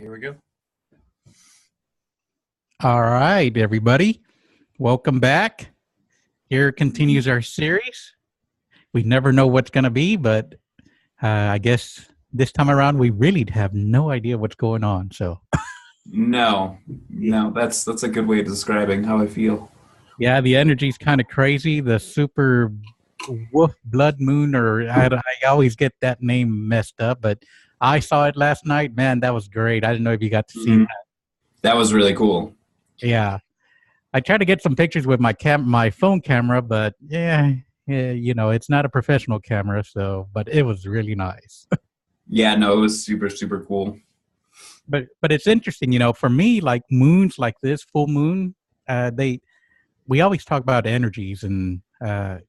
Here we go. All right, everybody. Welcome back. Here continues our series. We never know what's going to be, but I guess this time around we really have no idea what's going on. So, No, that's a good way of describing how I feel. yeah, the energy's kind of crazy. The super wolf blood moon, or I always get that name messed up, but I saw it last night. Man, that was great. I didn't know if you got to see that. That was really cool. Yeah. I tried to get some pictures with my phone camera, but yeah, it's not a professional camera, but it was really nice. Yeah, no, it was super, super cool. But it's interesting, for me, like moons like this, full moon, we always talk about energies and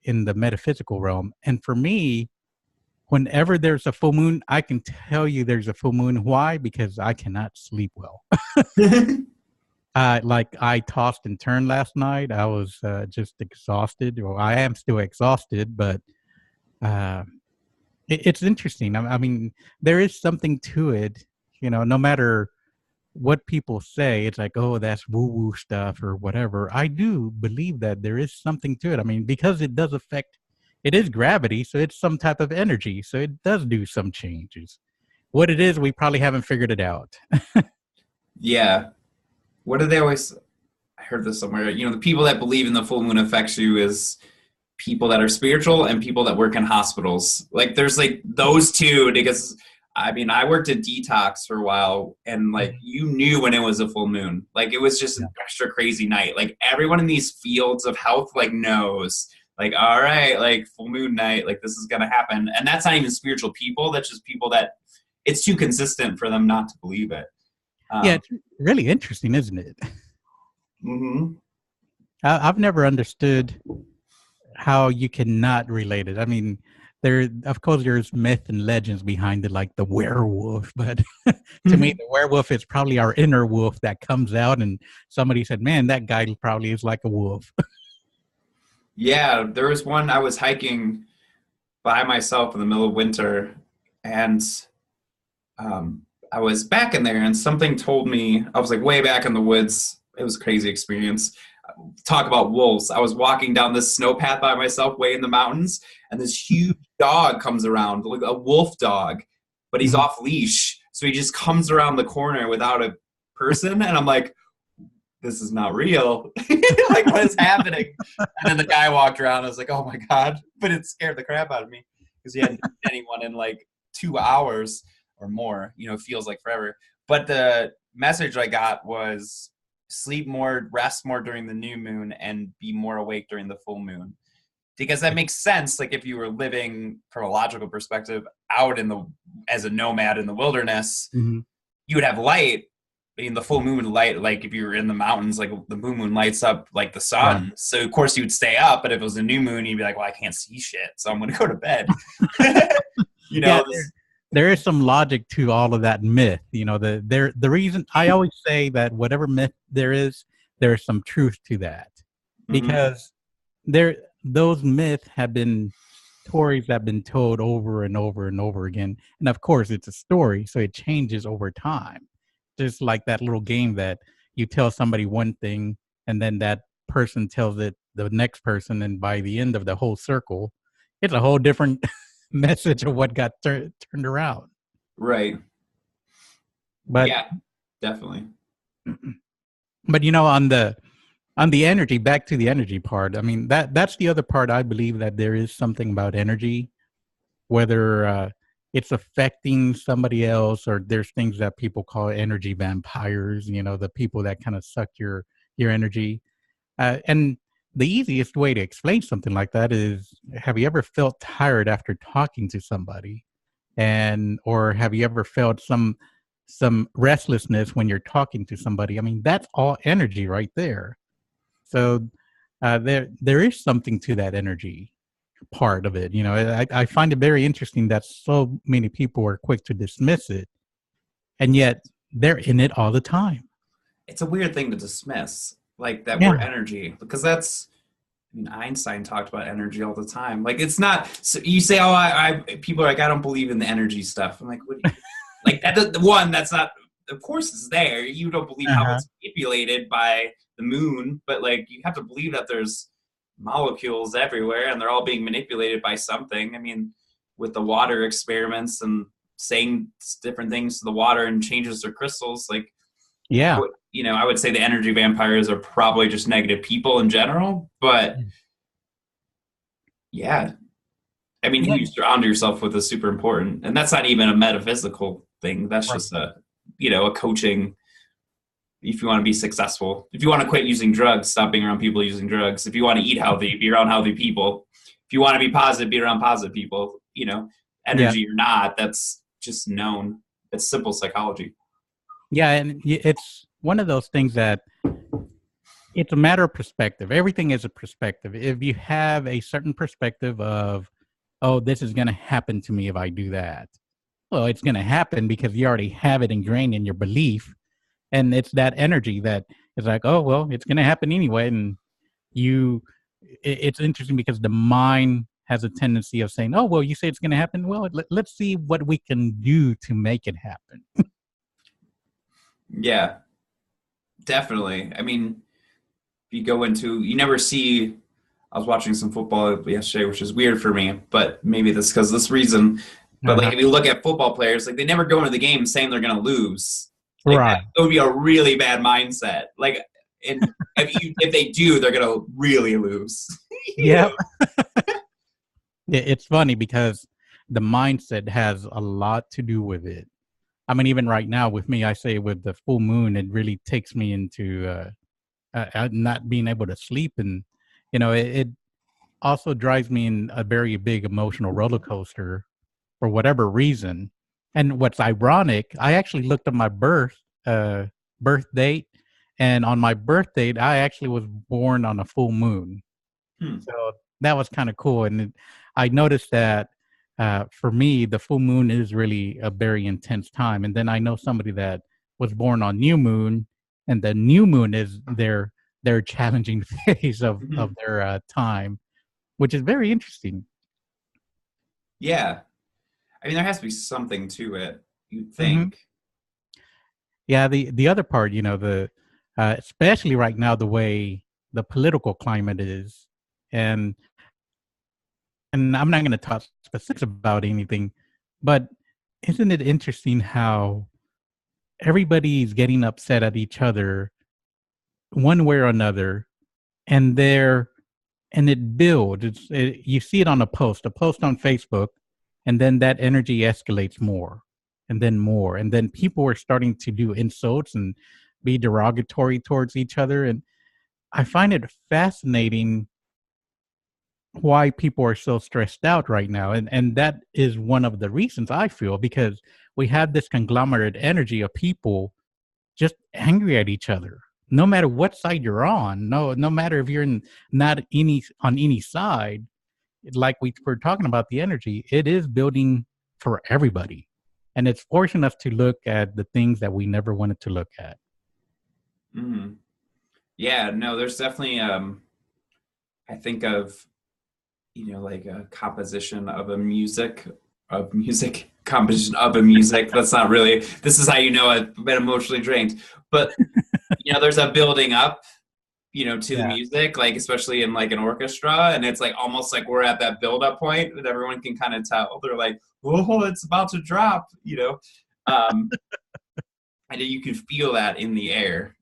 in the metaphysical realm. And for me, whenever there's a full moon, I can tell you there's a full moon. Why? Because I cannot sleep well. Like I tossed and turned last night. I was just exhausted. Well, I am still exhausted, but it's interesting. I mean, there is something to it. No matter what people say, it's like, oh, that's woo-woo stuff or whatever. I do believe that there is something to it. I mean, because it does affect, it is gravity, so it's some type of energy. So it does do some changes. What it is, we probably haven't figured it out. Yeah. What do they always, I heard this somewhere, the people that believe in the full moon affects you is people that are spiritual and people that work in hospitals. Like there's like those two, because I mean, I worked at Detox for a while and like you knew when it was a full moon. Like it was just an extra crazy night. Like everyone in these fields of health like knows, like, all right, like full moon night, like this is going to happen. And that's not even spiritual people. That's just people that it's too consistent for them not to believe it. Yeah, it's really interesting, isn't it? Mm-hmm. I've never understood how you cannot relate it. I mean, of course, there's myth and legends behind it, like the werewolf. But to me, the werewolf is probably our inner wolf that comes out. And somebody said, "Man, that guy probably is like a wolf." Yeah, there was one. I was hiking by myself in the middle of winter, and I was back in there and something told me, I was like way back in the woods. It was a crazy experience. Talk about wolves. I was walking down this snow path by myself way in the mountains and this huge dog comes around, like a wolf dog, but he's off leash. So he just comes around the corner without a person. And I'm like, this is not real. Like what is happening? And then the guy walked around. I was like, oh my God. But it scared the crap out of me because he hadn't seen anyone in like 2 hours. Or more, it feels like forever. But the message I got was sleep more, rest more during the new moon, and be more awake during the full moon. Because that makes sense. Like if you were living from a logical perspective out as a nomad in the wilderness, you would have light. In the full moon light, like if you were in the mountains, like the moon lights up like the sun. Right. So of course you would stay up, but if it was a new moon, you'd be like, well, I can't see shit, so I'm going to go to bed. Yeah, there is some logic to all of that myth. The reason I always say that whatever myth there's some truth to that, because those myths have been stories that have been told over and over and over again, and of course it's a story, so it changes over time. Just like that little game that you tell somebody one thing, and then that person tells it the next person, and by the end of the whole circle, it's a whole different message of what got turned around. Right. But yeah, definitely. But on the energy, back to the energy part, I mean, that's the other part. I believe that there is something about energy, whether it's affecting somebody else, or there's things that people call energy vampires, the people that kind of suck your energy. And the easiest way to explain something like that is, have you ever felt tired after talking to somebody? Or have you ever felt some restlessness when you're talking to somebody? I mean, that's all energy right there. So there is something to that energy part of it. I find it very interesting that so many people are quick to dismiss it, and yet they're in it all the time. It's a weird thing to dismiss. Like that word energy, because Einstein talked about energy all the time. Like it's not, so you say, oh, people are like, I don't believe in the energy stuff. I'm like, what do you, like that, that's not of course it's there. You don't believe how Uh-huh. it's manipulated by the moon, but like you have to believe that there's molecules everywhere and they're all being manipulated by something. I mean, with the water experiments and saying different things to the water and changes their crystals, like Yeah. I would say the energy vampires are probably just negative people in general, but yeah, I mean, who Yeah. you surround yourself with is super important, and that's not even a metaphysical thing. That's Right. just a coaching. If you want to be successful, if you want to quit using drugs, stop being around people using drugs. If you want to eat healthy, be around healthy people. If you want to be positive, be around positive people. Yeah. Energy or not, that's just known. It's simple psychology. Yeah. And it's one of those things that it's a matter of perspective. Everything is a perspective. If you have a certain perspective of, oh, this is going to happen to me if I do that. Well, it's going to happen because you already have it ingrained in your belief. And it's that energy that is like, oh, well, it's going to happen anyway. And it's interesting because the mind has a tendency of saying, oh, well, you say it's going to happen. Well, let's see what we can do to make it happen. Yeah, definitely. I mean, if you go into, you never see. I was watching some football yesterday, which is weird for me, but maybe that's because of this reason. But like, Uh-huh. if you look at football players, like they never go into the game saying they're going to lose. Like Right. that would be a really bad mindset. Like, and if they do, they're going to really lose. Yeah. It's funny because the mindset has a lot to do with it. I mean, even right now with me, I say with the full moon, it really takes me into not being able to sleep. And, it also drives me in a very big emotional roller coaster for whatever reason. And what's ironic, I actually looked at my birth date, and on my birth date, I actually was born on a full moon. Hmm. So that was kind of cool. And I noticed that for me, the full moon is really a very intense time. And then I know somebody that was born on new moon, and the new moon is their challenging phase of their time, which is very interesting. Yeah. I mean, there has to be something to it, you'd Hmm. think. Yeah, the other part, the especially right now, the way the political climate is, and and I'm not going to talk specifics about anything, but isn't it interesting how everybody's getting upset at each other one way or another, and it builds. You see it on a post on Facebook, and then that energy escalates more, and then more, and then people are starting to do insults and be derogatory towards each other, and I find it fascinating why people are so stressed out right now, and that is one of the reasons I feel, because we have this conglomerate energy of people just angry at each other, no matter what side you're on. No matter if you're not any on any side. Like we were talking about the energy, it is building for everybody, and it's forcing us to look at the things that we never wanted to look at. Hmm. Yeah, no, there's definitely, I think of, like a composition of a music composition of a music. That's not really, this is how you know I've been emotionally drained. But, there's a building up, to the Yeah. music, like especially in like an orchestra. And it's like almost like we're at that build up point that everyone can kind of tell. They're like, oh, it's about to drop. Um, and you can feel that in the air.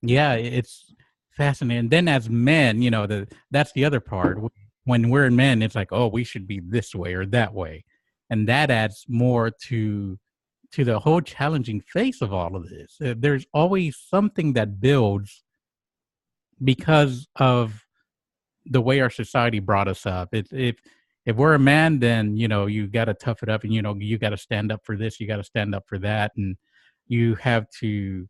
Yeah, it's fascinating. And then as men, that's the other part. When we're men, it's like, oh, we should be this way or that way, and that adds more to the whole challenging face of all of this. There's always something that builds because of the way our society brought us up. If we're a man, then you got to tough it up, and you got to stand up for this, you got to stand up for that, and you have to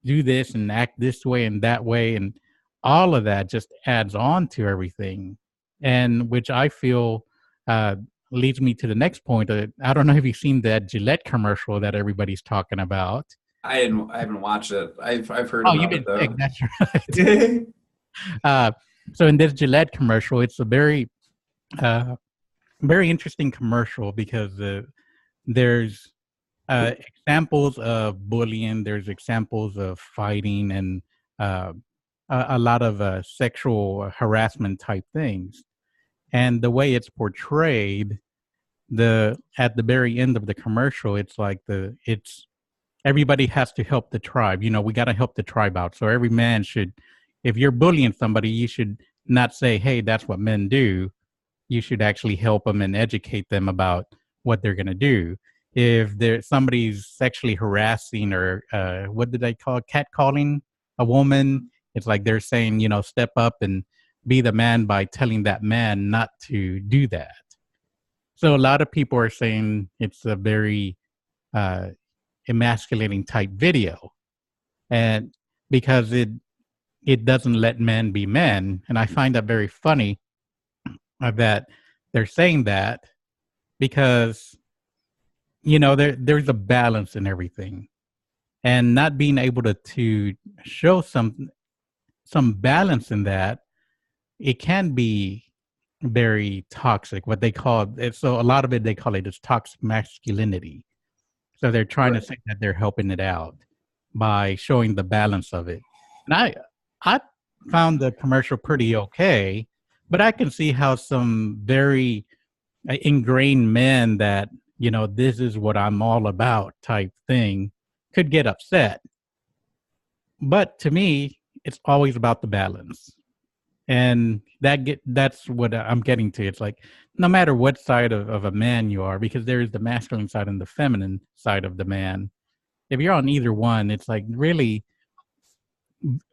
do this and act this way and that way, and all of that just adds on to everything, and which I feel uh, leads me to the next point. I don't know if you've seen that Gillette commercial that everybody's talking about. I haven't watched it. I've heard Oh, you've about it been sick. though. That's right. uh, so in this Gillette commercial, it's a uh, very interesting commercial because there's examples of bullying. There's examples of fighting and uh, a lot of sexual harassment type things. And the way it's portrayed, the at the very end of the commercial, it's like it's everybody has to help the tribe. You know, we got to help the tribe out. So every man should, if you're bullying somebody, you should not say, "Hey, that's what men do." You should actually help them and educate them about what they're going to do. If there somebody's sexually harassing or what did they call it? Catcalling a woman, it's like they're saying, you know, step up and be the man by telling that man not to do that. So a lot of people are saying it's a very uh, emasculating type video, and because it doesn't let men be men, and I find that very funny that they're saying that because you know there's a balance in everything, and not being able to show some balance in that, it can be very toxic. What they call it, so a lot of it they call it is toxic masculinity. So they're trying to Right. say that they're helping it out by showing the balance of it. And I found the commercial pretty okay, but I can see how some very ingrained men that, you know, this is what I'm all about type thing could get upset. But to me, it's always about the balance. And that's what I'm getting to. It's like no matter what side of a man you are, because there's the masculine side and the feminine side of the man. If you're on either one, it's like really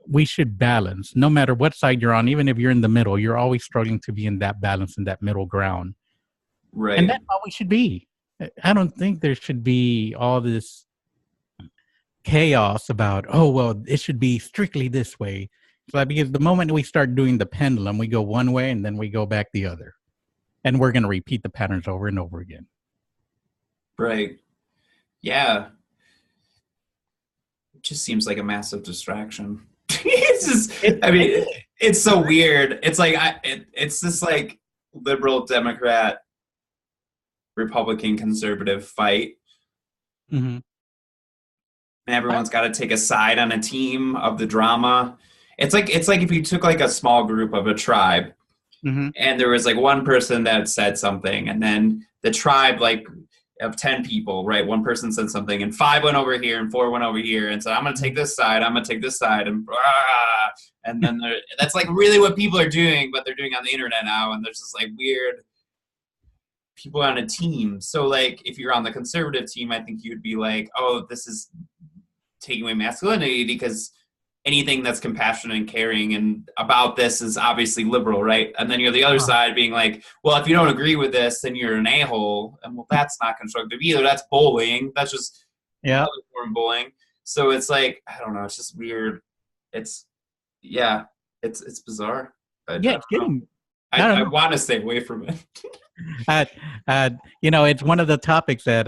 we should balance. No matter what side you're on, even if you're in the middle, you're always struggling to be in that balance in that middle ground. And Right. that's how we should be. I don't think there should be all this chaos about, oh, well, it should be strictly this way. It's like because the moment we start doing the pendulum, we go one way and then we go back the other. And we're going to repeat the patterns over and over again. Right. Yeah. It just seems like a massive distraction. It's just, It, I it mean, is. it's so weird. It's like it's this like liberal Democrat Republican conservative fight, Mm-hmm. and everyone's got to take a side on a team of the drama. It's like if you took like a small group of a tribe, Mm-hmm. and there was like one person that said something, and then the tribe like of 10 people, right, one person said something and five went over here and four went over here and so I'm going to take this side, I'm going to take this side, and then that's like really what people are doing, but they're doing on the internet now, and there's this like weird people on a team. So like if you're on the conservative team, I think you'd be like, oh, this is taking away masculinity because anything that's compassionate and caring and about this is obviously liberal, right? And then you're the other side being like, well, if you don't agree with this, then you're an a-hole. And well, that's not constructive either. That's bullying. That's just Yeah. another form of bullying. So it's like, I don't know, it's just weird. It's yeah, it's bizarre. I Yeah. don't It's know. getting, I don't I know. want to stay away from it. Uh, you know, it's one of the topics that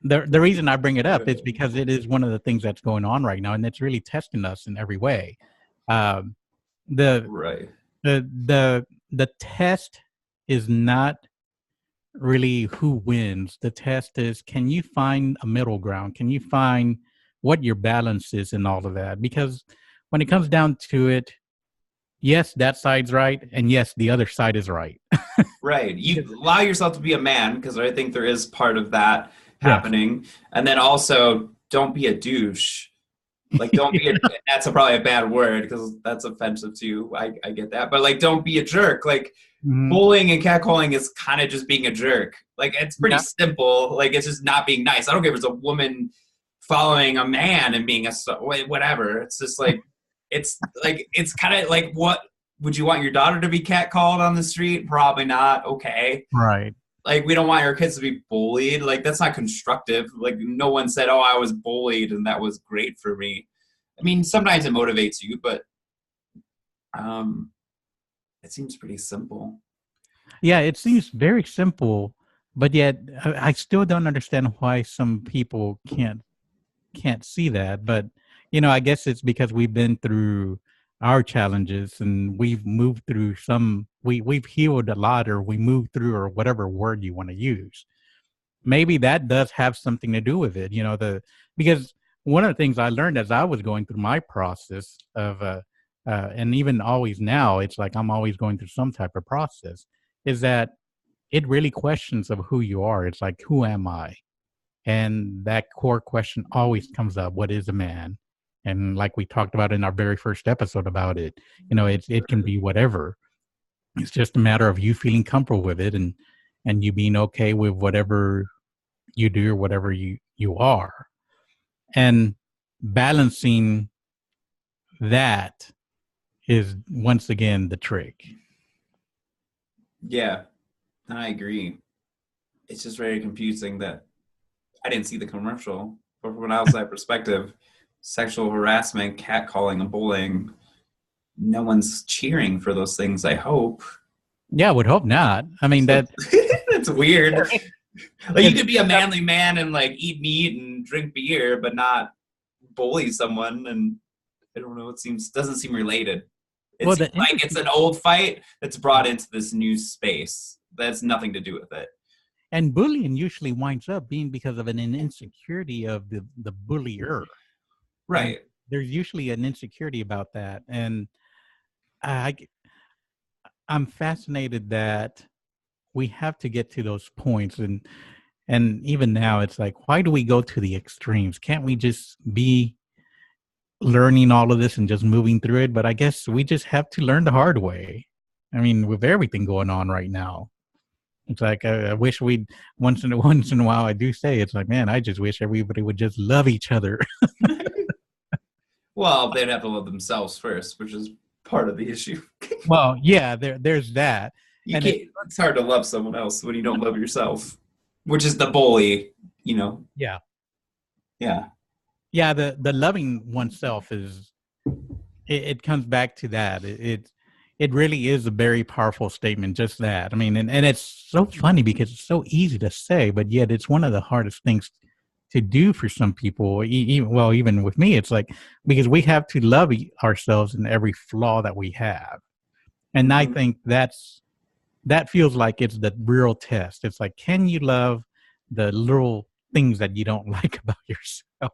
the reason I bring it up is because it is one of the things that's going on right now, and it's really testing us in every way. Um, the Right. the test is not really who wins. The test is, can you find a middle ground? Can you find what your balance is in all of that? Because when it comes down to it, yes, that side's right, and yes, the other side is right. Right. You Because allow yourself to be a man because I think there is part of that yes, happening. And then also don't be a douche. Like don't be a that's probably a bad word because that's offensive too. I get that. But like don't be a jerk. Like Mhm. bullying and catcalling is kind of just being a jerk. Like it's pretty Yeah, simple. Like it's just not being nice. I don't care if it's a woman following a man and being a whatever. It's just like it's kind of like what would you want your daughter to be catcalled on the street? Probably not. Okay. right. Like we don't want our kids to be bullied. Like that's not constructive. Like no one said, "Oh, I was bullied and that was great for me." I mean, sometimes it motivates you, but um, it seems pretty simple. Yeah, it seems very simple, but yet I still don't understand why some people can't see that. But you know, I guess it's because we've been through our challenges and we've moved through we've healed a lot, or we moved through, or whatever word you want to use. maybe that does have something to do with it, because one of the things I learned as I was going through my process of, and even always now, it's like I'm always going through some type of process, is that it really questions of who you are. It's like, who am I? And that core question always comes up: what is a man? And like we talked about in our very first episode about it, it can be whatever. It's just a matter of you feeling comfortable with it, and you being okay with whatever you do or whatever you are, and balancing that is once again the trick. Yeah, I agree. It's just very confusing that I didn't see the commercial, but from an outside perspective, sexual harassment, catcalling, and bullying, no one's cheering for those things, I hope. Yeah, I would hope not. I mean, So, that's weird. Like, you could be a manly man and like eat meat and drink beer, but not bully someone. And I don't know, doesn't seem related. It seems like it's an old fight that's brought into this new space. That has nothing to do with it. And bullying usually winds up being because of an insecurity of the bullier. Right. And there's usually an insecurity about that. And I'm fascinated that we have to get to those points. And even now, it's like, why do we go to the extremes? Can't we just be learning all of this and just moving through it? But I guess we just have to learn the hard way. I mean, with everything going on right now, it's like I wish we'd once in a while. I do say it's like, man, I just wish everybody would just love each other. Well, they'd have to love themselves first, which is part of the issue. Well, yeah, there's that. It's hard to love someone else when you don't love yourself, which is the bully, Yeah. Yeah. Yeah, the loving oneself is, it comes back to that. It really is a very powerful statement, just that. I mean, and it's so funny because it's so easy to say, but yet it's one of the hardest things to do for some people. Even with me, it's like, because we have to love ourselves in every flaw that we have. And I think that feels like it's the real test. It's like, can you love the little things that you don't like about yourself?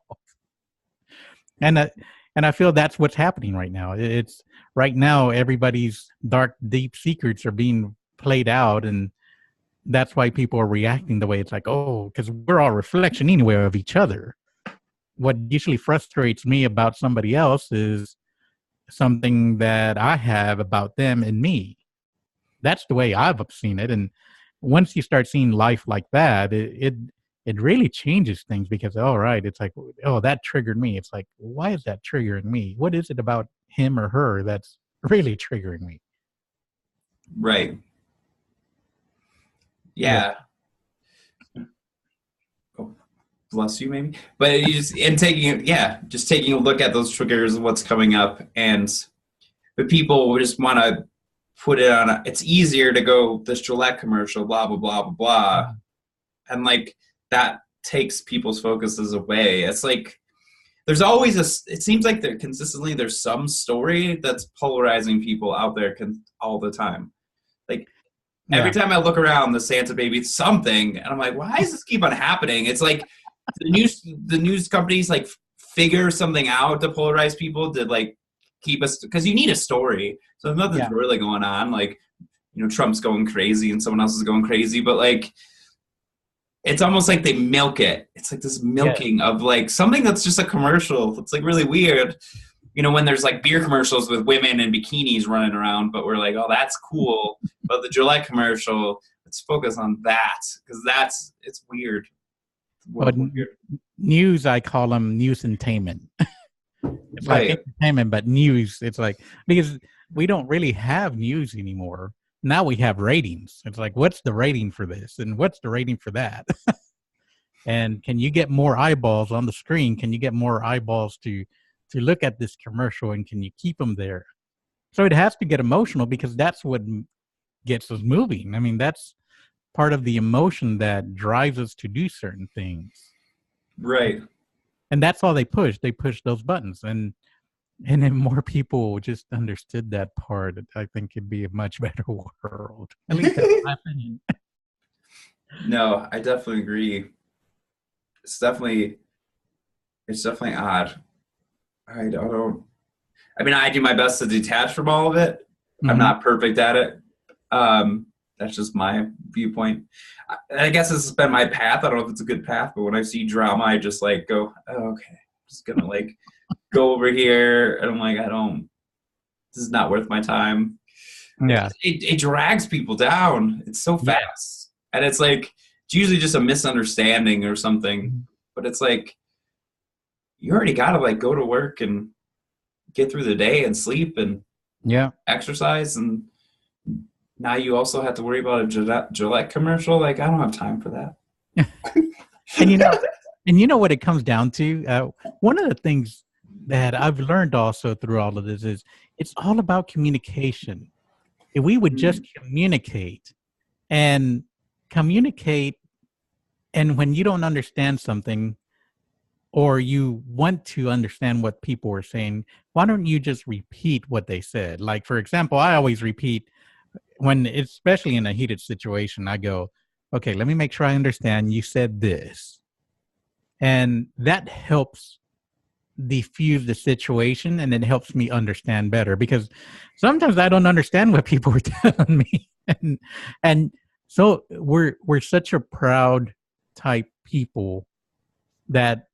And I feel that's what's happening right now. It's right now, everybody's dark, deep secrets are being played out, and that's why people are reacting the way it's like, oh, because we're all reflection anyway of each other. What usually frustrates me about somebody else is something that I have about them and me. That's the way I've seen it. And once you start seeing life like that, it really changes things, because, all right, it's like, oh, that triggered me. It's like, why is that triggering me? What is it about him or her that's really triggering me? Right. Yeah. Oh, bless you, maybe. But just taking a look at those triggers and what's coming up, but people just want to put it on. It's easier to go this Gillette commercial, blah blah blah blah blah, and like that takes people's focuses away. It's like there's always it seems like there's some story that's polarizing people out there all the time. Like every time I look around, the Santa baby, it's something, and I'm like, why does this keep on happening? It's like the news companies like figure something out to polarize people, to like keep us, because you need a story. So nothing's really going on. Like, Trump's going crazy and someone else is going crazy, but like, it's almost like they milk it. It's like this milking of like something that's just a commercial. It's like really weird. When there's like beer commercials with women in bikinis running around, but we're like, oh, that's cool. But the Gillette commercial, let's focus on that, because it's weird. But news, I call them news-entertainment. It's like entertainment, but news. It's like, because we don't really have news anymore. Now we have ratings. It's like, what's the rating for this? And what's the rating for that? And can you get more eyeballs on the screen? Can you get more eyeballs to look at this commercial, and can you keep them there? So it has to get emotional, because that's what gets us moving. I mean, that's part of the emotion that drives us to do certain things. Right. And that's all they push. They push those buttons. And if more people just understood that part, I think it'd be a much better world. At least that's my opinion. No, I definitely agree. It's definitely it's definitely odd. I don't. I mean, I do my best to detach from all of it. I'm Hmm. not perfect at it. Um, that's just my viewpoint. I guess this has been my path. I don't know if it's a good path, but when I see drama, I just like go, oh, okay, I'm just gonna like go over here, and I'm like, I don't. This is not worth my time. Yeah. It drags people down. It's so Yeah. fast, and it's like it's usually just a misunderstanding or something. Mhm. But it's like you already got to like go to work and get through the day and sleep and Yeah. exercise, and now you also have to worry about a Gillette commercial. Like I don't have time for that. And you know, and you know what it comes down to? One of the things that I've learned also through all of this is it's all about communication. If we would just Mm, communicate and communicate, and when you don't understand something or you want to understand what people are saying, why don't you just repeat what they said? Like, for example, I always repeat when, especially in a heated situation, I go, okay, let me make sure I understand. You said this. And that helps diffuse the situation and it helps me understand better because sometimes I don't understand what people are telling me. And so we're such a proud type people that,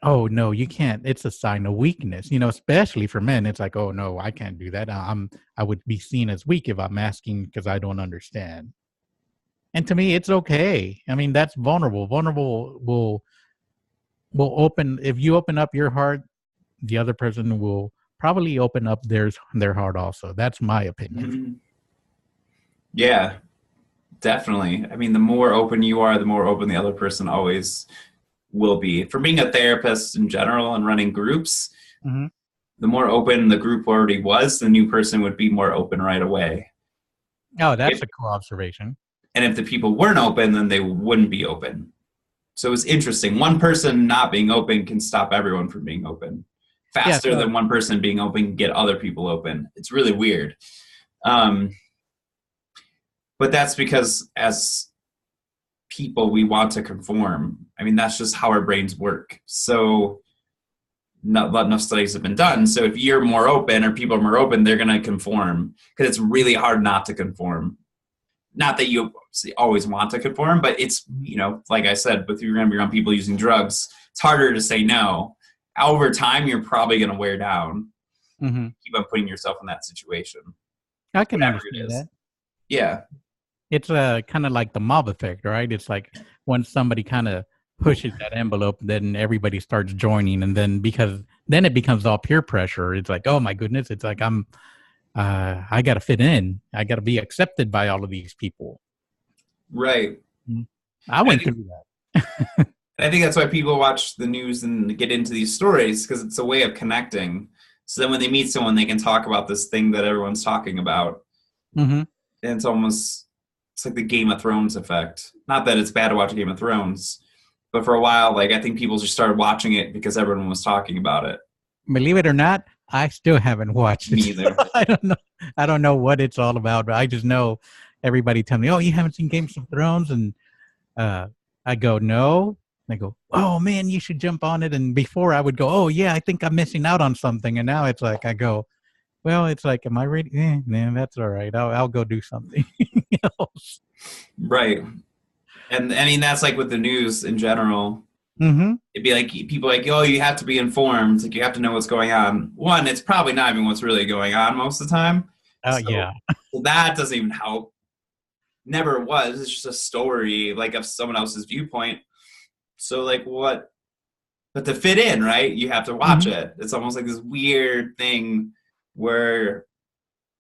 oh no, you can't. It's a sign of weakness, especially for men. It's like, oh no, I can't do that. I would be seen as weak if I'm asking because I don't understand. And to me, it's okay. I mean, that's vulnerable. Vulnerable will open, if you open up your heart, the other person will probably open up their heart also. That's my opinion. mm, yeah, definitely. I mean, the more open you are, the more open the other person always will be. For being a therapist in general and running groups, Hmm. the more open the group already was, the new person would be more open right away. Oh, that's If a cool observation. and if the people weren't open, then they wouldn't be open. So it's interesting. One person not being open can stop everyone from being open Yeah. faster So than one person being open can get other people open. It's really weird. Um, but that's because as people, we want to conform. I mean, that's just how our brains work. So not enough studies have been done. So if you're more open or people are more open, they're going to conform because it's really hard not to conform. Not that you always want to conform, but it's, like I said, but you're going to be around people using drugs, it's harder to say no. Over time, you're probably going to wear down. hmm, Keep on putting yourself in that situation, I can whatever it understand is. that. Yeah. It's kind of like the mob effect, right? It's like when somebody kind of pushes that envelope, then everybody starts joining, and then because then it becomes all peer pressure. It's like, oh my goodness, it's like I got to fit in. I got to be accepted by all of these people. Right. Mhm. I I went think through that. I think that's why people watch the news and get into these stories because it's a way of connecting. So then when they meet someone, they can talk about this thing that everyone's talking about. Hmm. And it's like the Game of Thrones effect. Not that it's bad to watch Game of Thrones, but for a while, like I think people just started watching it because everyone was talking about it. Believe it or not, I still haven't watched Me it. either. I don't know. I don't know what it's all about, but I just know everybody tell me, "Oh, you haven't seen Games of Thrones," and uh, I go, "No." They go, "Oh man, you should jump on it." And before I would go, "Oh yeah, I think I'm missing out on something," and now it's like I go, "Well, it's like, am I ready? Man, that's all right. I'll go do something else." Right. And I mean that's like with the news in general. Mm-hmm. It'd be like people like, oh, you have to be informed. Like you have to know what's going on. One, it's probably not even what's really going on most of the time. Oh yeah, So that doesn't even help. Never was. It's just a story like of someone else's viewpoint. So like what? But to fit in, right? You have to watch mm-hmm. it. It's almost like this weird thing where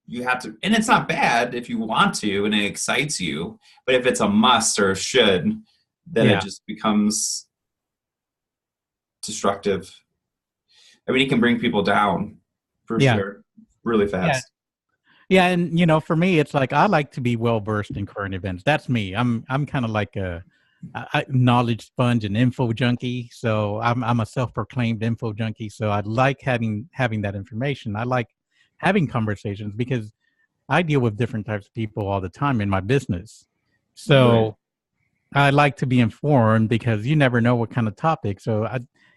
you have to, and it's not bad if you want to and it excites you. But if it's a must or a should, then it Yeah, just becomes destructive. I mean, it can bring people down for yeah, sure, really yeah. fast. Yeah, and for me, it's like I like to be well versed in current events. That's me. I'm kind of like a knowledge sponge and info junkie. So I'm a self proclaimed info junkie. So I like having that information. I like having conversations because I deal with different types of people all the time in my business. Right. So I like to be informed because you never know what kind of topic.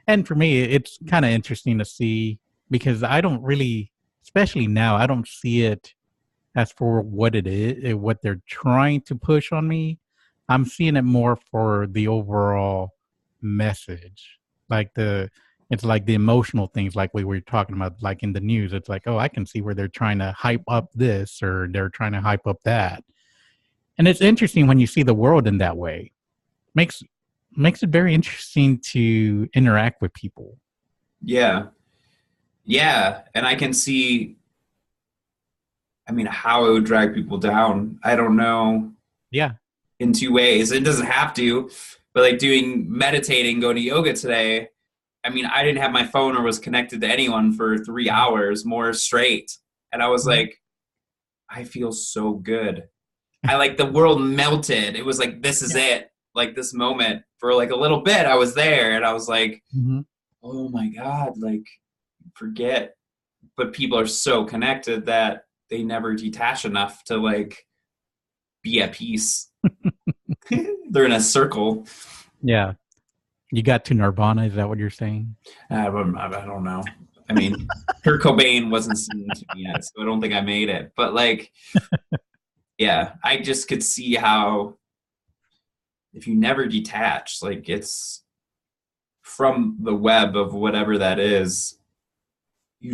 And for me, it's kind of interesting to see because I don't really, especially now, I don't see it as for what it is, what they're trying to push on me. I'm seeing it more for the overall message, like it's like the emotional things, like we were talking about, like in the news. It's like, oh, I can see where they're trying to hype up this or they're trying to hype up that, and it's interesting when you see the world in that way. Makes makes it very interesting to interact with people. Yeah. Yeah. And I can see, I mean, how it would drag people down. I don't know, Yeah. in two ways. It doesn't have to, but like doing meditating, going to yoga today, I mean, I didn't have my phone or was connected to anyone for 3 hours more straight. And I was Mhm. like, I feel so good. I like the world melted. It was like, this is Yeah. it. Like this moment for like a little bit, I was there and I was like, Mhm. oh my God, like forget. But people are so connected that they never detach enough to like be at peace. They're in a circle. Yeah. You got to Nirvana. Is that what you're saying? I don't know. I mean, Kurt Cobain wasn't singing to me yet, so I don't think I made it. But like, yeah, I just could see how if you never detach, like it's from the web of whatever that is,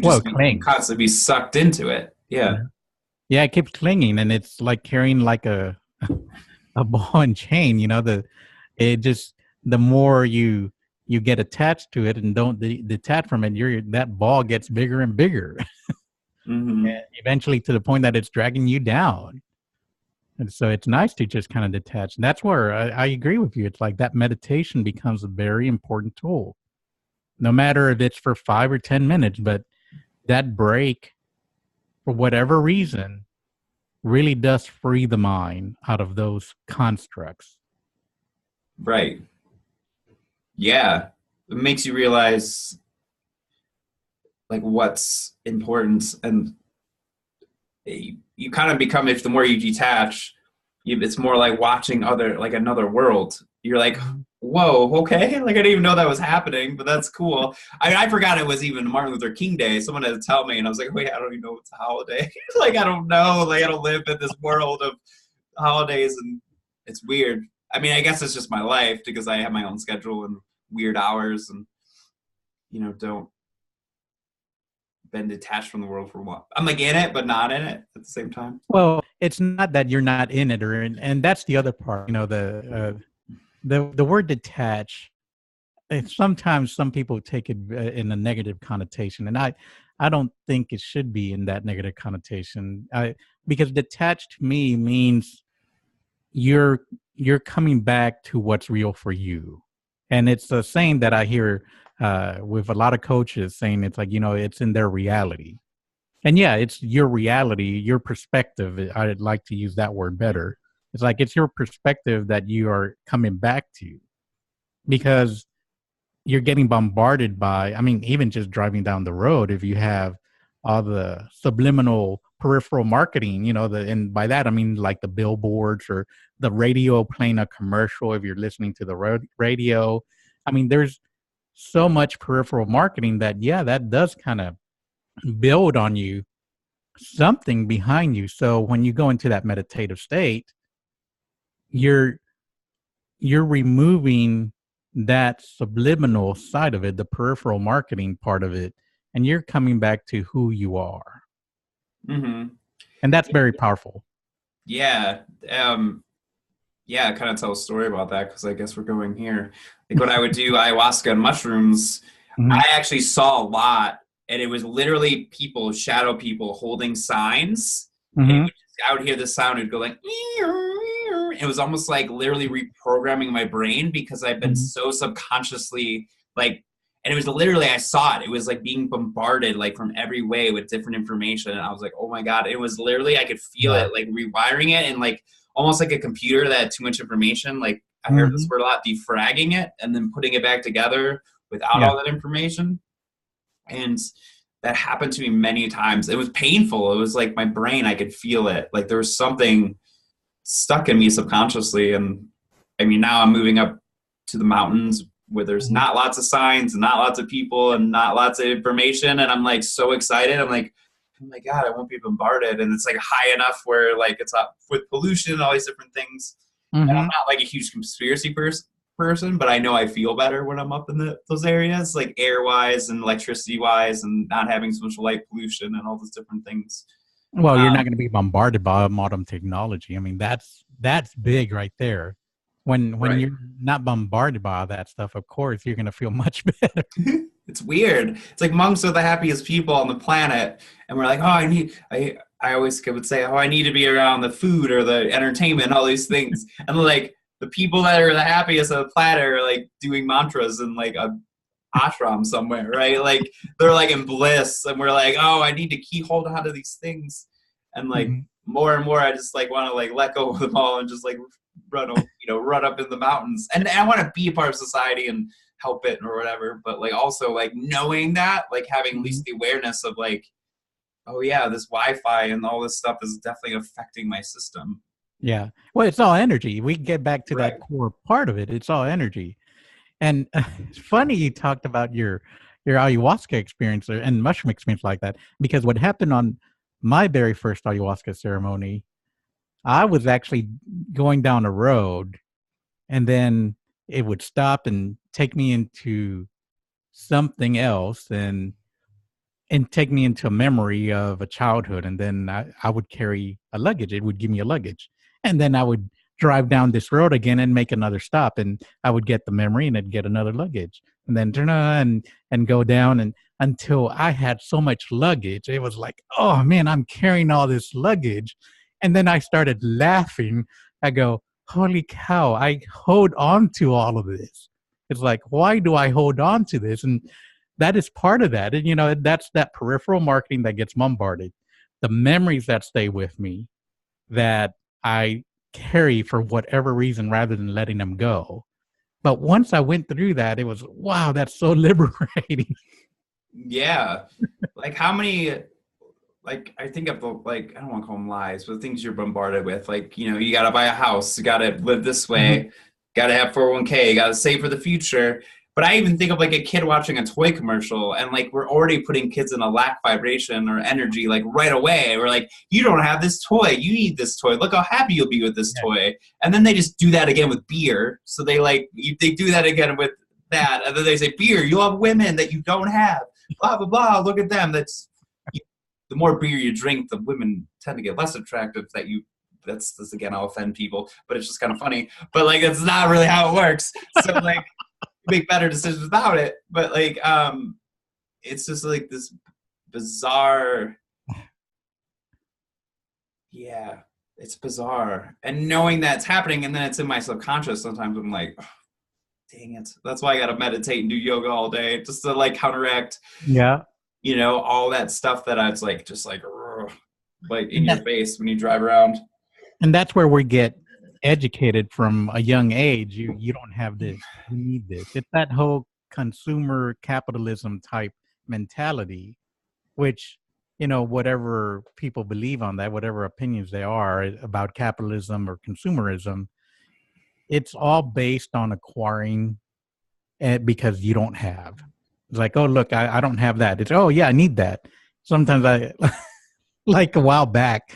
Well, it you clings. constantly be sucked into it. Yeah. Yeah. Yeah, it keeps clinging, and it's like carrying like a ball and chain. It just the more you get attached to it and don't detach from it, that ball gets bigger and bigger, Hmm. and eventually to the point that it's dragging you down. And so it's nice to just kind of detach. And that's where I agree with you. It's like that meditation becomes a very important tool, no matter if it's for 5 or 10 minutes, but that break, for whatever reason, really does free the mind out of those constructs. Right. Yeah. It makes you realize like what's important and you kind of become if the more you detach it's more like watching other like another world. You're like, Mhm. whoa, okay, like I didn't even know that was happening, but that's cool. I forgot it was even Martin Luther King Day. Someone had to tell me and I was like, wait, I don't even know it's a holiday. Like I don't know, like I don't live in this world of holidays and it's weird. I mean, I guess it's just my life because I have my own schedule and weird hours and don't been detached from the world for a while. I'm like in it, but not in it at the same time. Well, it's not that you're not in it, and that's the other part. The word detach. Sometimes some people take it in a negative connotation, and I don't think it should be in that negative connotation. Because detached to me means you're you're coming back to what's real for you, and it's a saying that I hear with a lot of coaches saying it's like it's in their reality, and yeah, it's your reality, your perspective. I'd like to use that word better. It's like it's your perspective that you are coming back to because you're getting bombarded by, I mean, even just driving down the road, if you have all the subliminal peripheral marketing, and by that I mean like the billboards or the radio playing a commercial if you're listening to the radio. I mean, there's so much peripheral marketing that, yeah, that does kind of build on you something behind you. So when you go into that meditative state, you're you're removing that subliminal side of it, the peripheral marketing part of it, and you're coming back to who you are. Mm-hmm. And that's very powerful. Yeah. Yeah, kind of tell a story about that because I guess we're going here. Like when I would do ayahuasca and mushrooms, Mhm. I actually saw a lot, and it was literally people, shadow people, holding signs, and Mhm. I would hear the sound. It'd go like, it was almost like literally reprogramming my brain because I've been Mhm. so subconsciously like, and it was literally I saw it. It was like being bombarded like from every way with different information, and I was like, oh my god! It was literally I could feel Yeah. it like rewiring it and like almost like a computer that had too much information. Like I heard this Mhm. word a lot, defragging it and then putting it back together without Yeah. all that information. And that happened to me many times. It was painful. It was like my brain, I could feel it. Like there was something stuck in me subconsciously. And I mean, now I'm moving up to the mountains where there's Mhm. not lots of signs and not lots of people and not lots of information. And I'm like so excited. I'm like, oh my God, I won't be bombarded. And it's like high enough where like it's up with pollution and all these different things. And I'm Mhm. not like a huge conspiracy person, but I know I feel better when I'm up in those areas, like air wise and electricity wise, and not having so much light pollution and all those different things. Well, you're not going to be bombarded by modern technology. I mean, that's big right there. When Right. you're not bombarded by all that stuff, of course, you're going to feel much better. It's weird. It's like monks are the happiest people on the planet, and we're like, oh, I always would say, oh, I need to be around the food or the entertainment, all these things, and like the people that are the happiest on the planet are like doing mantras in like a ashram somewhere, right? Like they're like in bliss, and we're like, oh, I need to keep hold on to these things, and like Mhm. more and more, I just like want to like let go of them all and just like run up in the mountains, and I want to be a part of society and help it or whatever. But like also like knowing that, like having at Mhm. least the awareness of like, oh yeah, this Wi-Fi and all this stuff is definitely affecting my system. Yeah. Well, it's all energy. We get back to that Right. core part of it. It's all energy. And it's funny you talked about your ayahuasca experience and mushroom experience like that, because what happened on my very first ayahuasca ceremony, I was actually going down a road, and then it would stop and take me into something else, and take me into a memory of a childhood. And then I would carry a luggage. It would give me a luggage. And then I would drive down this road again and make another stop. And I would get the memory and I'd get another luggage. And then turn on and go down, and until I had so much luggage. It was like, oh man, I'm carrying all this luggage. And then I started laughing. I go, holy cow, I hold on to all of this. It's like, why do I hold on to this? And that is part of that. And, that's that peripheral marketing that gets bombarded. The memories that stay with me that I carry for whatever reason rather than letting them go. But once I went through that, it was, wow, that's so liberating. Yeah. Like how many, like I think of the, like I don't want to call them lies, but the things you're bombarded with, like you got to buy a house, you got to live this Mhm. way, got to have 401k, got to save for the future. But I even think of like a kid watching a toy commercial, and like we're already putting kids in a lack vibration or energy like right away. We're like, you don't have this toy, you need this toy. Look how happy you'll be with this Yeah. toy. And then they just do that again with beer. So they do that again with that, and then they say beer, you'll have women that you don't have. Blah blah blah. Look at them. The more beer you drink, the women tend to get less attractive. That's again, I'll offend people, but it's just kind of funny. But like, it's not really how it works. So like, make better decisions without it. But like, it's just like this bizarre. Yeah, it's bizarre, and knowing that's happening, and then it's in my subconscious. Sometimes I'm like, oh, dang it. That's why I gotta meditate and do yoga all day just to like counteract, Yeah. all that stuff that I was like, just like in And your that face when you drive around. and that's where we get educated from a young age. You don't have this. You need this. It's that whole consumer capitalism type mentality, which, whatever people believe on that, whatever opinions they are about capitalism or consumerism, it's all based on acquiring because you don't have. It's like, oh, look, I don't have that. It's, oh, yeah, I need that. Sometimes like a while back,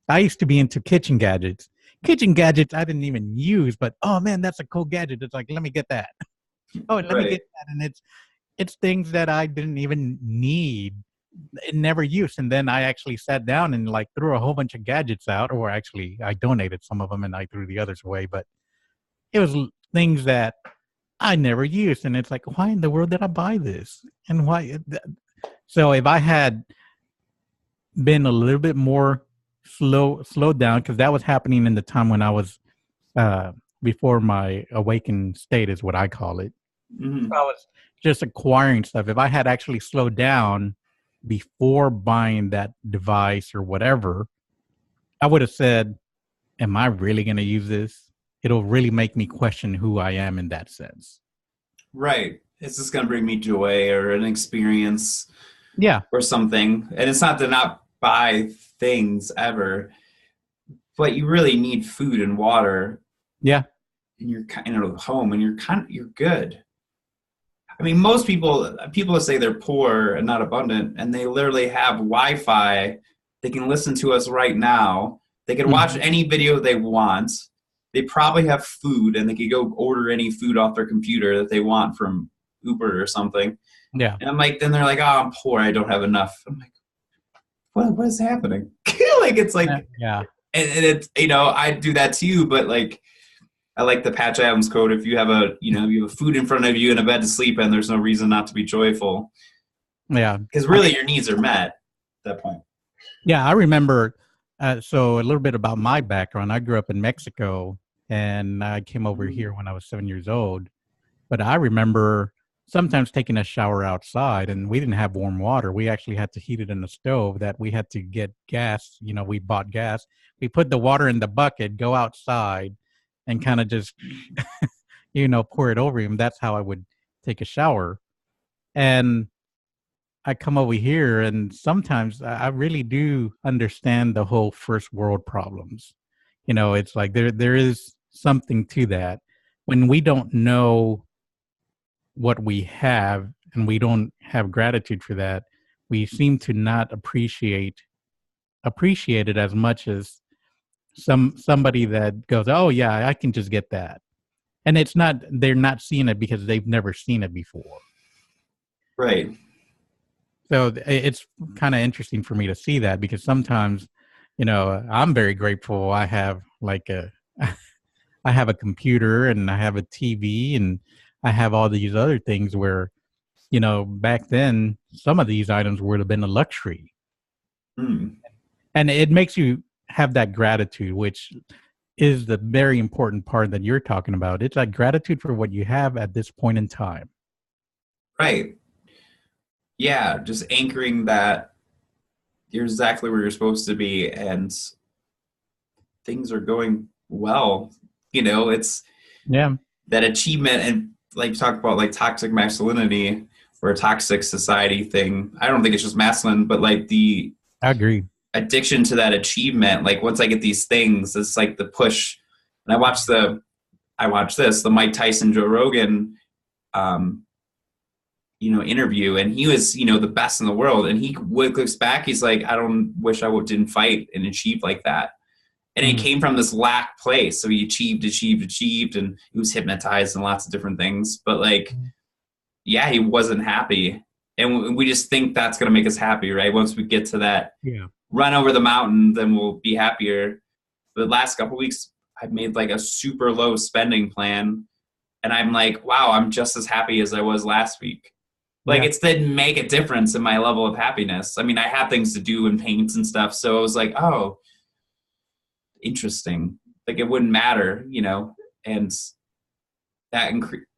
I used to be into kitchen gadgets. Kitchen gadgets I didn't even use, but oh man, that's a cool gadget. It's like, let me get that. Oh, let me Right. get that. And it's things that I didn't even need and never used. And then I actually sat down and like threw a whole bunch of gadgets out, or actually I donated some of them and I threw the others away. But it was things that I never used. And it's like, why in the world did I buy this? And why? So if I had been a little bit more slowed down, because that was happening in the time when I was uh, before my awakened state is what I call it. Mm-hmm. I was just acquiring stuff. If I had actually slowed down before buying that device or whatever, I would have said, am I really going to use this? It'll really make me question who I am in that sense. Right. It's just gonna bring me joy or an experience Yeah. or something. And it's not to not buy things ever, but you really need food and water. Yeah. and you're kind of home, and you're good. I mean, most people say they're poor and not abundant, and they literally have Wi-Fi. They can listen to us right now. They can watch Mhm. any video they want. They probably have food, and they could go order any food off their computer that they want from Uber or something. Yeah. And I'm like, then they're like, oh, I'm poor. I don't have enough. I'm like, what is happening? Like, it's like, Yeah. and it's, I do that too, but like, I like the Patch Adams quote. If you have you have food in front of you and a bed to sleep in, there's no reason not to be joyful. Yeah. Because really your needs are met at that point. Yeah, I remember. So a little bit about my background. I grew up in Mexico, and I came over here when I was 7 years old. But I remember sometimes taking a shower outside, and we didn't have warm water. We actually had to heat it in the stove. That we had to get gas. We bought gas. We put the water in the bucket, go outside, and kind of just, pour it over him. That's how I would take a shower. And I come over here, and sometimes I really do understand the whole first world problems. It's like there is something to that. When we don't know what we have and we don't have gratitude for that, we seem to not appreciate it as much as somebody that goes, "Oh yeah, I can just get that." And they're not seeing it because they've never seen it before. Right. So it's kind of interesting for me to see that, because sometimes, I'm very grateful. I have I have a computer, and I have a TV, and I have all these other things where, back then, some of these items would have been a luxury. Mm. And it makes you have that gratitude, which is the very important part that you're talking about. It's like gratitude for what you have at this point in time. Right. Yeah, just anchoring that you're exactly where you're supposed to be and things are going well. It's Yeah, that achievement, and like you talk about like toxic masculinity or a toxic society thing. I don't think it's just masculine, but like the I agree. addiction to that achievement. Like once I get these things, it's like the push. And I watched the Mike Tyson, Joe Rogan, interview, and he was, the best in the world. And he looks back, he's like, I don't wish I didn't fight and achieve like that. And it Mm. came from this lack place. So he achieved, and he was hypnotized and lots of different things. But like, yeah, he wasn't happy. And we just think that's going to make us happy, right? Once we get to that Yeah. run over the mountain, then we'll be happier. The last couple of weeks, I've made like a super low spending plan. And I'm like, wow, I'm just as happy as I was last week. Like, Yeah. it's didn't make a difference in my level of happiness. I mean, I had things to do and paint and stuff. So I was like, oh, interesting. Like, it wouldn't matter, and that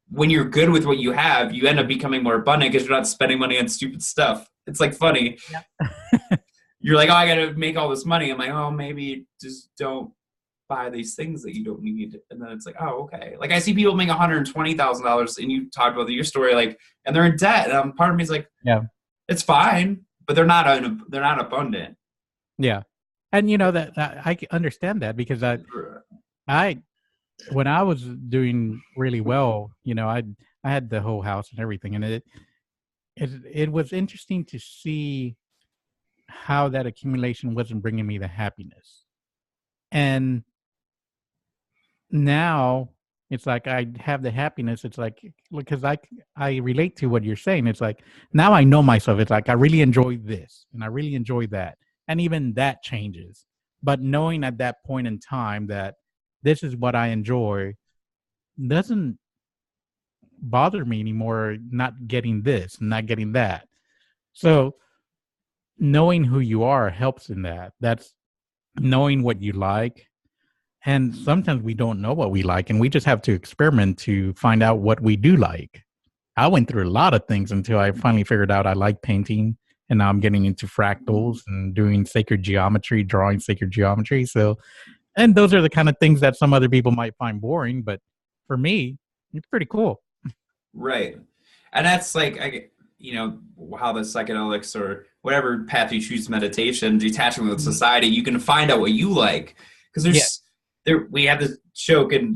when you're good with what you have, you end up becoming more abundant because you're not spending money on stupid stuff. It's like funny. Yeah. You're like, oh, I got to make all this money. I'm like, oh, maybe just don't buy these things that you don't need. And then it's like, oh, okay. Like I see people make $120,000, and you talked about your story, like, and they're in debt. And part of me is like, Yeah. it's fine, but they're not abundant. Yeah. And that I understand that, because I when I was doing really well, I had the whole house and everything, and it was interesting to see how that accumulation wasn't bringing me the happiness. And now it's like I have the happiness. It's like, because I relate to what you're saying. It's like, now I know myself. It's like I really enjoy this and I really enjoy that, and even that changes. But knowing at that point in time that this is what I enjoy doesn't bother me anymore, not getting this and not getting that. So knowing who you are helps in that. That's knowing what you like. And sometimes we don't know what we like, and we just have to experiment to find out what we do like. I went through a lot of things until I finally figured out I like painting, and now I'm getting into fractals and doing sacred geometry, drawing sacred geometry. So, and those are the kind of things that some other people might find boring, but for me, it's pretty cool. Right. And that's like, how the psychedelics or whatever path you choose, meditation, detaching with society, you can find out what you like. Because we have this joke in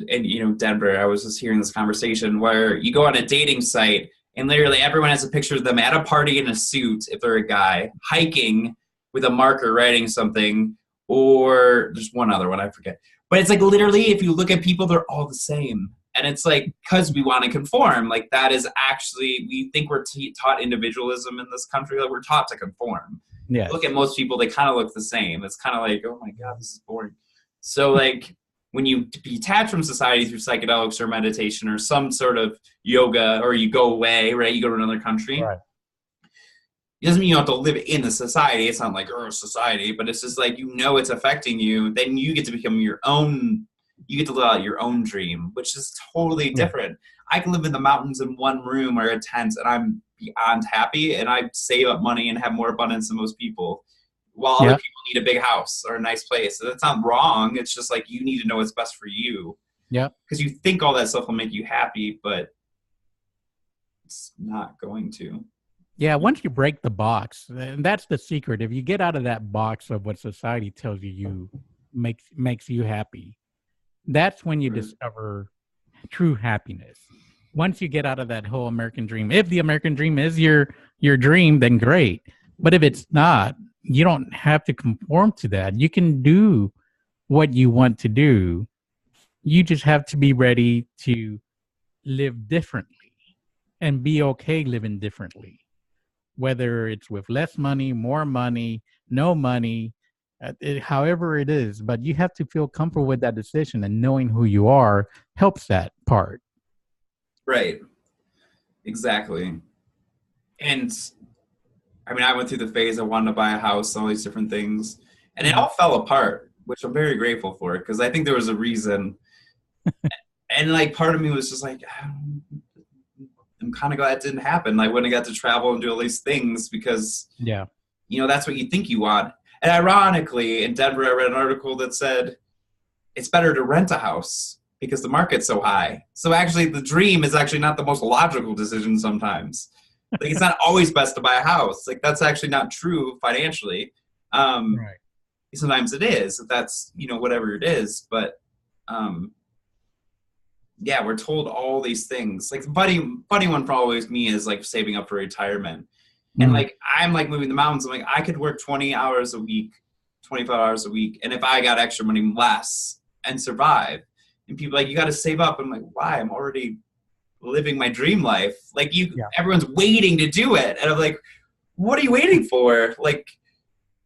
Denver. I was just hearing this conversation where you go on a dating site and literally everyone has a picture of them at a party in a suit if they're a guy, hiking with a marker writing something, or there's one other one I forget. But it's like literally if you look at people, they're all the same. And it's like because we want to conform, like that is actually we think we're taught individualism in this country, like we're taught to conform. Yes. Look at most people, they kind of look the same. It's kind of like, oh my God, this is boring. So like when you detach from society through psychedelics or meditation or some sort of yoga, or you go away, right? You go to another country. Right. It doesn't mean you have to live in the society. It's not like, society, but it's just like, it's affecting you. Then you get to become your own, you get to live out your own dream, which is totally different. I can live in the mountains in one room or a tent and I'm beyond happy and I save up money and have more abundance than most people, while other people need a big house or a nice place. So that's not wrong. It's just like you need to know what's best for you. Yeah. Because you think all that stuff will make you happy, but it's not going to. Yeah, once you break the box, and that's the secret. If you get out of that box of what society tells you makes you happy, that's when you discover true happiness. Once you get out of that whole American dream, if the American dream is your dream, then great. But if it's not, you don't have to conform to that. You can do what you want to do. You just have to be ready to live differently and be okay living differently. Whether it's with less money, more money, no money, however it is, but you have to feel comfortable with that decision, and knowing who you are helps that part. Right. Exactly. And I mean, I went through the phase I wanted to buy a house, all these different things, and it all fell apart, which I'm very grateful for because I think there was a reason. And like part of me was just like, I'm kind of glad it didn't happen. I wouldn't have got to travel and do all these things because, that's what you think you want. And ironically, in Denver, I read an article that said it's better to rent a house because the market's so high. So actually, the dream is actually not the most logical decision sometimes. Like, it's not always best to buy a house. Like, that's actually not true financially. Right. Sometimes it is, if that's, whatever it is. But, we're told all these things. Like, the funny one for always me is, like, saving up for retirement. And, like, I'm, like, moving the mountains. I'm like, I could work 20 hours a week, 25 hours a week. And if I got extra money, less, and survive. And people are like, you got to save up. I'm like, why? I'm already living my dream life. Like everyone's waiting to do it. And I'm like, what are you waiting for? Like,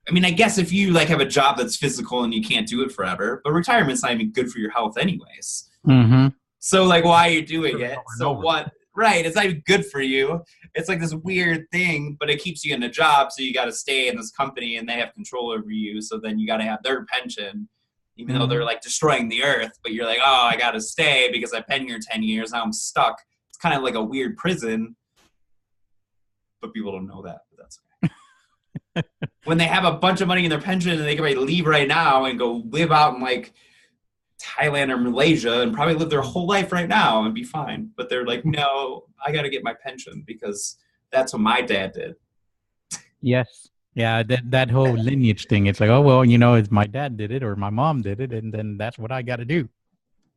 I mean, I guess if you like have a job that's physical and you can't do it forever, but retirement's not even good for your health anyways. Mm-hmm. So like, why are you doing it? So what? Right. It's not even good for you. It's like this weird thing, but it keeps you in a job. So you got to stay in this company and they have control over you. So then you got to have their pension, even though they're like destroying the earth, but you're like, oh, I got to stay because I've been here 10 years. Now I'm stuck. It's kind of like a weird prison, but people don't know that, but that's okay. When they have a bunch of money in their pension and they can leave right now and go live out in like Thailand or Malaysia and probably live their whole life right now and be fine. But they're like, no, I got to get my pension because that's what my dad did. Yes. Yeah, that whole lineage thing. It's like, oh, well, it's my dad did it or my mom did it, and then that's what I got to do.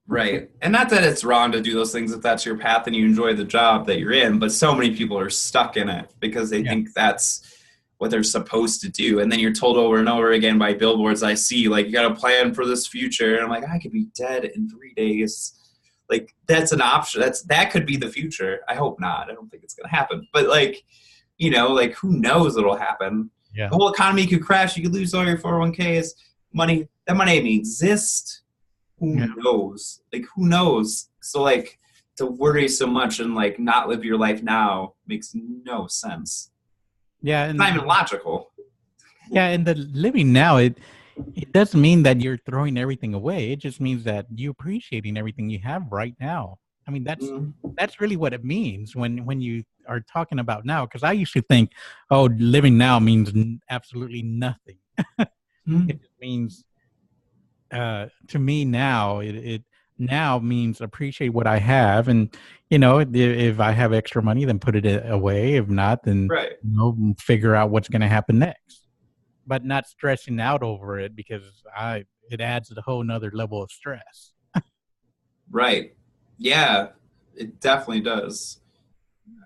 Right. And not that it's wrong to do those things if that's your path and you enjoy the job that you're in, but so many people are stuck in it because they think that's what they're supposed to do. And then you're told over and over again by billboards I see, like, you got to plan for this future. And I'm like, I could be dead in 3 days. Like, that's an option. That could be the future. I hope not. I don't think it's going to happen. But, like, like, who knows what'll happen? Yeah. The whole economy could crash. You could lose all your 401ks. Money. That money didn't exist. Who knows? Like, who knows? So, like, to worry so much and, like, not live your life now makes no sense. Yeah. And it's not even logical. Yeah, and the living now, it doesn't mean that you're throwing everything away. It just means that you're appreciating everything you have right now. I mean, that's really what it means when you are talking about now. Because I used to think, oh, living now means absolutely nothing. It just means, to me now, it now means appreciate what I have. And, if I have extra money, then put it away. If not, then figure out what's going to happen next. But not stressing out over it because it adds a whole nother level of stress. Right. Yeah, it definitely does.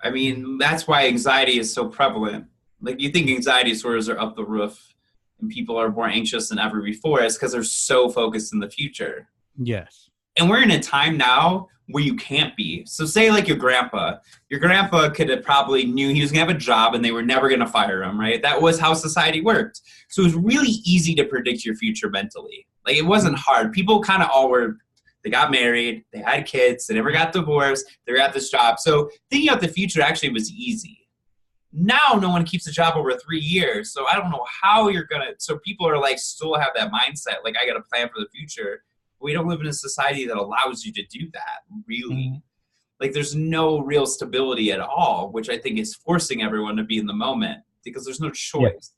I mean, that's why anxiety is so prevalent. Like, you think anxiety disorders are up the roof and people are more anxious than ever before. It's because they're so focused in the future. Yes. And we're in a time now where you can't be. So say like your grandpa could have probably knew he was gonna have a job and they were never gonna fire him, right? That was how society worked. So it was really easy to predict your future mentally. Like, it wasn't hard. People kind of all were, they got married, they had kids, they never got divorced, they were at this job. So thinking about the future actually was easy. Now no one keeps a job over 3 years. So I don't know how you're gonna, so people are like, still have that mindset, like, I gotta plan for the future. We don't live in a society that allows you to do that, really. Mm-hmm. Like, there's no real stability at all, which I think is forcing everyone to be in the moment because there's no choice.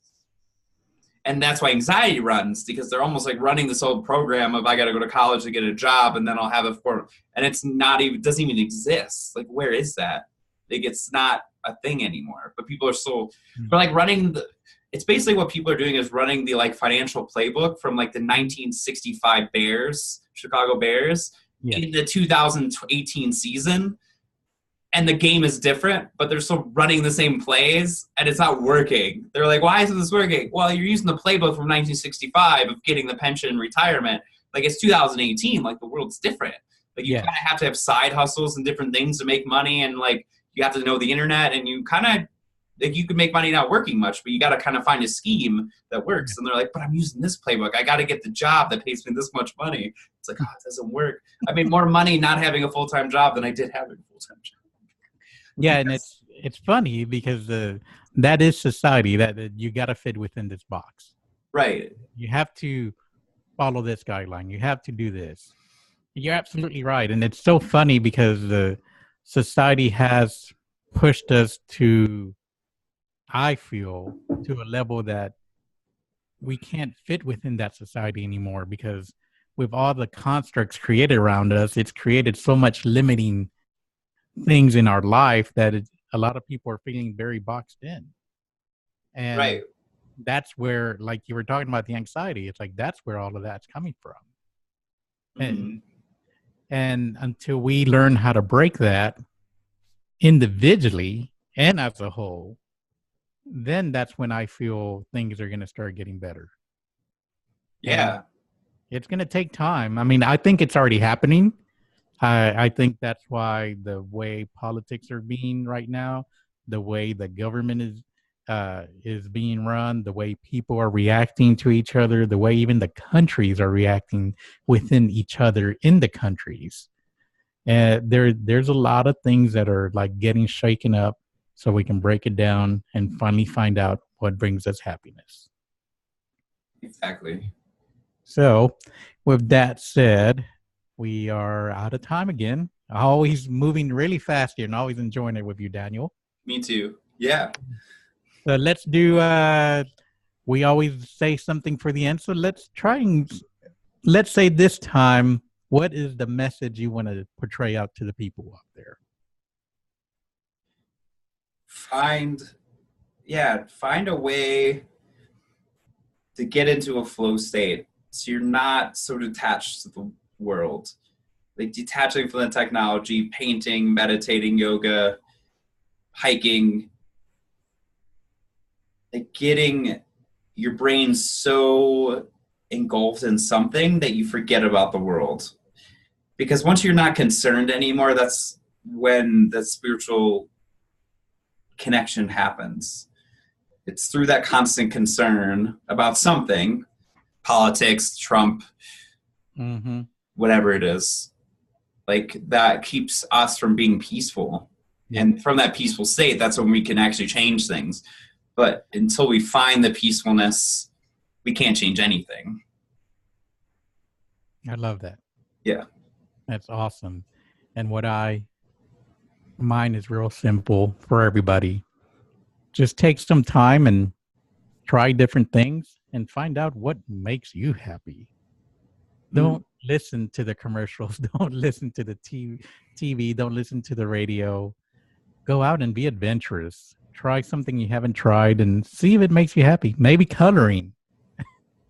Yeah. And that's why anxiety runs, because they're almost like running this old program of, I got to go to college to get a job and then I'll have a form. And it's not even, doesn't even exist. Like, where is that? Like, it's not a thing anymore. But people are still, but like running the, it's basically what people are doing is running the like financial playbook from like the 1965 Bears, Chicago Bears, in the 2018 season. And the game is different, but they're still running the same plays, and it's not working. They're like, why isn't this working? Well, you're using the playbook from 1965 of getting the pension and retirement. Like, it's 2018. Like, the world's different. Like, you kind of have to have side hustles and different things to make money, and like, you have to know the internet, and you kind of, like, you can make money not working much, but you got to kind of find a scheme that works. And they're like, but I'm using this playbook. I got to get the job that pays me this much money. It's like, oh, it doesn't work. I made more money not having a full-time job than I did having a full-time job. Yeah, and it's funny because that is society, that you got to fit within this box. Right. You have to follow this guideline. You have to do this. You're absolutely right. And it's so funny because the society has pushed us to, I feel, to a level that we can't fit within that society anymore, because with all the constructs created around us, it's created so much limiting things in our life that a lot of people are feeling very boxed in. And that's where, like you were talking about the anxiety, it's like that's where all of that's coming from. And until we learn how to break that individually and as a whole, then that's when I feel things are going to start getting better. Yeah. And it's going to take time. I mean, I think it's already happening. I think that's why the way politics are being right now, the way the government is being run, the way people are reacting to each other, the way even the countries are reacting within each other in the countries. And there's a lot of things that are like getting shaken up so we can break it down and finally find out what brings us happiness. Exactly. So with that said, we are out of time again. Always moving really fast here and always enjoying it with you, Daniel. Me too. Yeah. So let's do, we always say something for the end. So let's try and, let's say this time, what is the message you want to portray out to the people out there? Find a way to get into a flow state so you're not so detached to the world. Like, detaching from the technology, painting, meditating, yoga, hiking, like getting your brain so engulfed in something that you forget about the world. Because once you're not concerned anymore, that's when the spiritual connection happens. It's through that constant concern about something, politics, Trump, whatever it is, like, that keeps us from being peaceful. And from that peaceful state, that's when we can actually change things. But until we find the peacefulness, we can't change anything. I love that. Yeah. That's awesome. And mine is real simple for everybody. Just take some time and try different things and find out what makes you happy. Don't listen to the commercials. Don't listen to the TV. Don't listen to the radio. Go out and be adventurous. Try something you haven't tried and see if it makes you happy. Maybe coloring.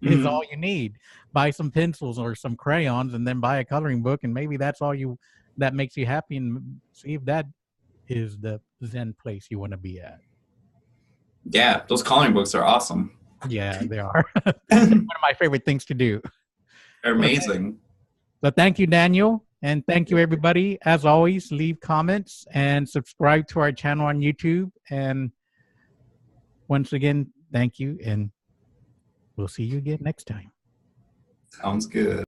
is Mm-hmm. all you need. Buy some pencils or some crayons, and then buy a coloring book, and maybe that's all you that makes you happy. And see if that is the Zen place you want to be at. Yeah, those coloring books are awesome. Yeah, they are. One They're of my favorite things to do. So, amazing. so thank you, Daniel. And thank you, everybody. As always, leave comments and subscribe to our channel on YouTube. And once again, thank you. And we'll see you again next time. Sounds good.